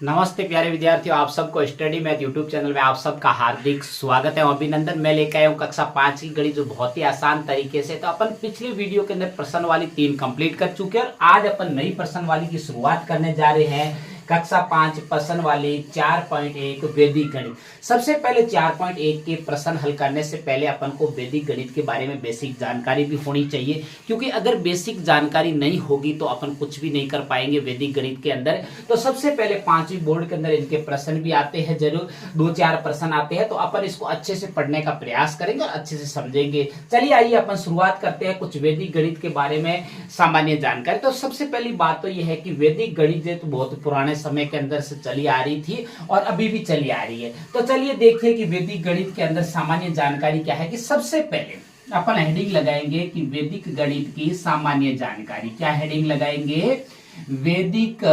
नमस्ते प्यारे विद्यार्थियों, आप सबको स्टडी मैथ यूट्यूब चैनल में आप सबका हार्दिक स्वागत है। अभिनंदन। मैं लेकर आया हूँ कक्षा 5 की गणित, जो बहुत ही आसान तरीके से। तो अपन पिछले वीडियो के अंदर प्रश्न वाली 3 कंप्लीट कर चुके हैं और आज अपन नई प्रश्न वाली की शुरुआत करने जा रहे हैं। कक्षा 5 प्रश्न वाली 4.1 वैदिक गणित। सबसे पहले 4.1 के प्रश्न हल करने से पहले अपन को वैदिक गणित के बारे में बेसिक जानकारी भी होनी चाहिए, क्योंकि अगर बेसिक जानकारी नहीं होगी तो अपन कुछ भी नहीं कर पाएंगे वैदिक गणित के अंदर। तो सबसे पहले 5वीं बोर्ड के अंदर इनके प्रश्न भी आते हैं, जरूर 2-4 प्रश्न आते हैं, तो अपन इसको अच्छे से पढ़ने का प्रयास करेंगे और अच्छे से समझेंगे। चलिए आइए अपन शुरुआत करते हैं कुछ वैदिक गणित के बारे में सामान्य जानकारी। तो सबसे पहली बात तो यह है कि वैदिक गणित जो बहुत पुराने समय के अंदर से चली आ रही थी और अभी भी चली आ रही है। तो चलिए देखिए कि वैदिक गणित के अंदर सामान्य जानकारी क्या है। कि सबसे पहले अपन हेडिंग लगाएंगे कि वैदिक गणित की सामान्य जानकारी। क्या हेडिंग लगाएंगे? वैदिक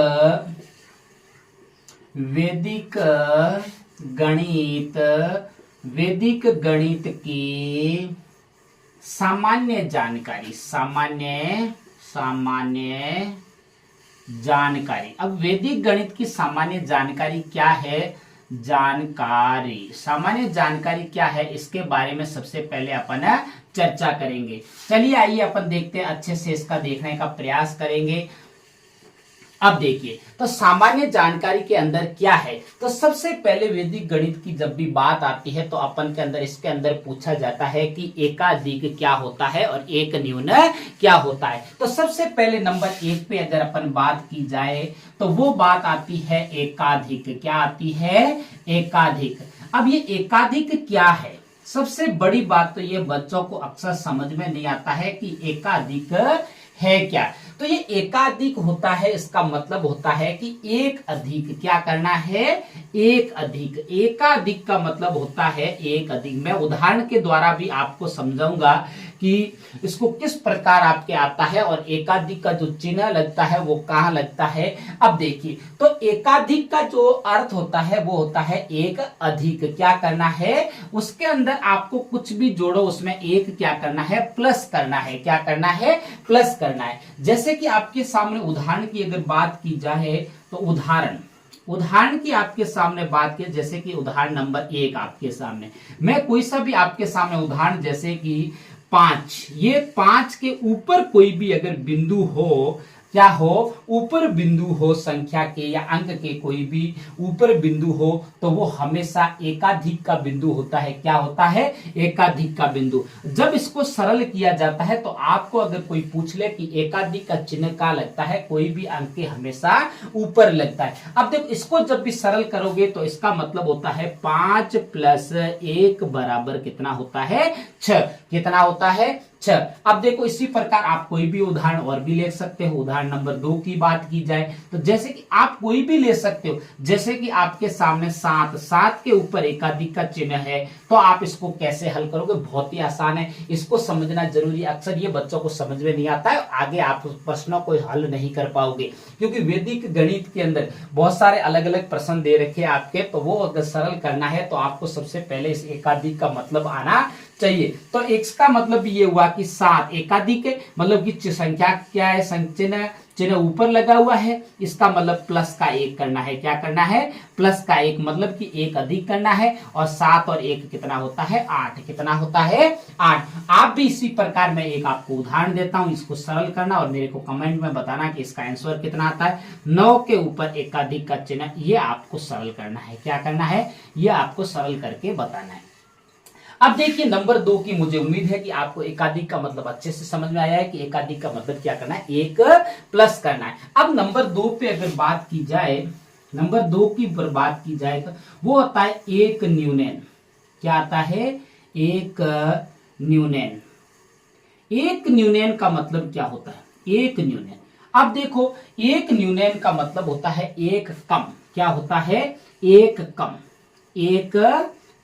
गणित की सामान्य जानकारी। सामान्य जानकारी। अब वैदिक गणित की सामान्य जानकारी क्या है? सामान्य जानकारी क्या है, इसके बारे में सबसे पहले अपन चर्चा करेंगे। चलिए आइए अपन देखते हैं, अच्छे से इसका देखने का प्रयास करेंगे। अब देखिए, तो सामान्य जानकारी के अंदर क्या है। तो सबसे पहले वैदिक गणित की जब भी बात आती है तो अपन के अंदर इसके अंदर पूछा जाता है कि एकाधिक क्या होता है और एक न्यून क्या होता है। तो सबसे पहले नंबर 1 पे अगर अपन बात की जाए तो वो बात आती है एकाधिक। क्या आती है? एकाधिक। अब ये एकाधिक क्या है? सबसे बड़ी बात तो ये बच्चों को अक्सर समझ में नहीं आता है कि एकाधिक है क्या। तो ये एकाधिक होता है, इसका मतलब होता है कि एक अधिक। क्या करना है? एक अधिक। एकाधिक का मतलब होता है एक अधिक। मैं उदाहरण के द्वारा भी आपको समझाऊंगा कि इसको किस प्रकार आपके आता है और एकाधिक का जो चिन्ह लगता है वो कहां लगता है। अब देखिए, तो एकाधिक का जो अर्थ होता है वो होता है एक अधिक। क्या करना है? उसके अंदर आपको कुछ भी जोड़ो, उसमें एक क्या करना है? प्लस करना है। क्या करना है? प्लस करना है। जैसे कि आपके सामने उदाहरण की अगर बात की जाए तो उदाहरण की आपके सामने बात की, जैसे कि उदाहरण नंबर 1 आपके सामने, मैं कोई सा भी आपके सामने उदाहरण, जैसे कि 5, ये 5 के ऊपर कोई भी अगर बिंदु हो, क्या हो? ऊपर बिंदु हो, संख्या के या अंक के कोई भी ऊपर बिंदु हो, तो वो हमेशा एकाधिक का बिंदु होता है। क्या होता है? एकाधिक का बिंदु। जब इसको सरल किया जाता है तो आपको अगर कोई पूछ ले कि एकाधिक का चिन्ह क्या लगता है, कोई भी अंक के हमेशा ऊपर लगता है। अब देखो, इसको जब भी सरल करोगे तो इसका मतलब होता है 5 + 1 बराबर कितना होता है? 6। कितना होता है? 6। अब देखो, इसी प्रकार आप कोई भी उदाहरण और भी ले सकते हो। उदाहरण नंबर 2 की बात की जाए तो जैसे कि आप कोई भी ले सकते हो, जैसे कि आपके सामने 7 के ऊपर एकाधिक का चिन्ह है, तो आप इसको कैसे हल करोगे? बहुत ही आसान है, इसको समझना जरूरी है। अक्सर ये बच्चों को समझ में नहीं आता है, आगे आप प्रश्नों को हल नहीं कर पाओगे, क्योंकि वैदिक गणित के अंदर बहुत सारे अलग अलग प्रश्न दे रखे हैं आपके। तो वो अगर सरल करना है तो आपको सबसे पहले इस एकाधिक का मतलब आना चाहिए। तो x का मतलब ये हुआ कि 7 एकाधिक है, मतलब कि संख्या क्या है? चिन्ह ऊपर लगा हुआ है, इसका मतलब प्लस का 1 करना है। क्या करना है? प्लस का 1, मतलब कि एक अधिक करना है। और 7 और 1 कितना होता है? 8। कितना होता है? 8। आप भी इसी प्रकार मैं एक आपको उदाहरण देता हूं, इसको सरल करना और मेरे को कमेंट में बताना कि इसका आंसर कितना आता है। 9 के ऊपर एकाधिक का चिन्ह, ये आपको सरल करना है। क्या करना है? ये आपको सरल करके बताना है। अब देखिए, नंबर 2 की मुझे उम्मीद है कि आपको एकाधिक का मतलब अच्छे से समझ में आया है कि एकाधिक का मतलब क्या करना है? एक प्लस करना है। अब नंबर 2 पे अगर बात की जाए, नंबर 2 की पर बात की जाए तो वो होता है एक न्यूनन। क्या आता है? एक न्यूनन। एक न्यूनन का मतलब क्या होता है? एक न्यूनन। अब देखो, एक न्यूनन का मतलब होता है एक कम। क्या होता है? एक कम। एक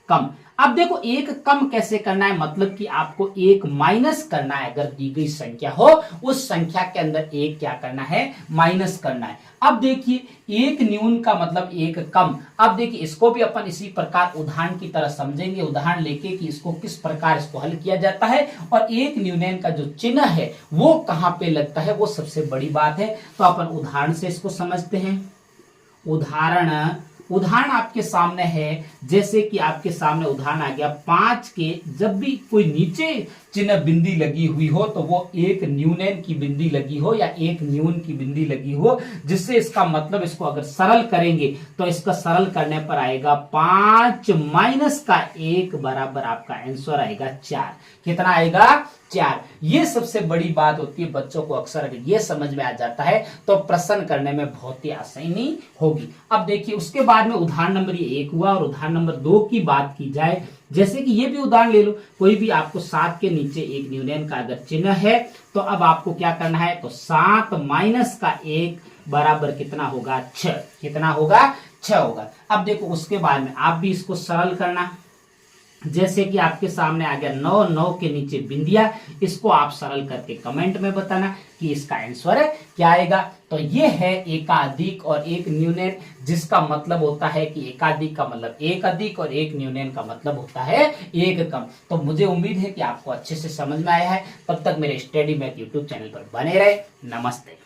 कम। अब देखो, एक कम कैसे करना है? मतलब कि आपको एक माइनस करना है। अगर दी गई संख्या हो, उस संख्या के अंदर एक क्या करना है? माइनस करना है। अब देखिए, एक न्यून का मतलब एक कम। अब देखिए, इसको भी अपन इसी प्रकार उदाहरण की तरह समझेंगे, उदाहरण लेके कि इसको किस प्रकार इसको हल किया जाता है और एक न्यूनन का जो चिन्ह है वो कहां पे लगता है, वो सबसे बड़ी बात है। तो अपन उदाहरण से इसको समझते हैं। उदाहरण आपके सामने है। जैसे कि आपके सामने उदाहरण आ गया 5 के, जब भी कोई नीचे चिन्ह बिंदी लगी हुई हो तो वो एक न्यूनन की बिंदी लगी हो या एक न्यून की बिंदी लगी हो, जिससे इसका मतलब इसको अगर सरल करेंगे तो इसका सरल करने पर आएगा 5 माइनस का 1 बराबर आपका आंसर आएगा 4। कितना आएगा? 4। ये सबसे बड़ी बात होती है, बच्चों को अक्सर अगर ये समझ में आ जाता है तो प्रश्न करने में बहुत ही आसानी होगी। अब देखिए उसके बाद में उदाहरण नंबर 1 हुआ और उदाहरण नंबर 2 की बात की जाए, जैसे कि ये भी उदाहरण ले लो, कोई भी आपको 7 के नीचे एक न्यूनन का अगर चिन्ह है तो अब आपको क्या करना है, तो 7 माइनस का 1 बराबर कितना होगा? 6। कितना होगा? 6 होगा। अब देखो उसके बाद में आप भी इसको सरल करना, जैसे कि आपके सामने आ गया 9 के नीचे बिंदिया, इसको आप सरल करके कमेंट में बताना कि इसका आंसर क्या आएगा। तो ये है एकाधिक और एक न्यूनन, जिसका मतलब होता है कि एकाधिक का मतलब एक अधिक और एक न्यूनन का मतलब होता है एक कम। तो मुझे उम्मीद है कि आपको अच्छे से समझ में आया है। तब तक मेरे स्टडी मैथ यूट्यूब चैनल पर बने रहे। नमस्ते।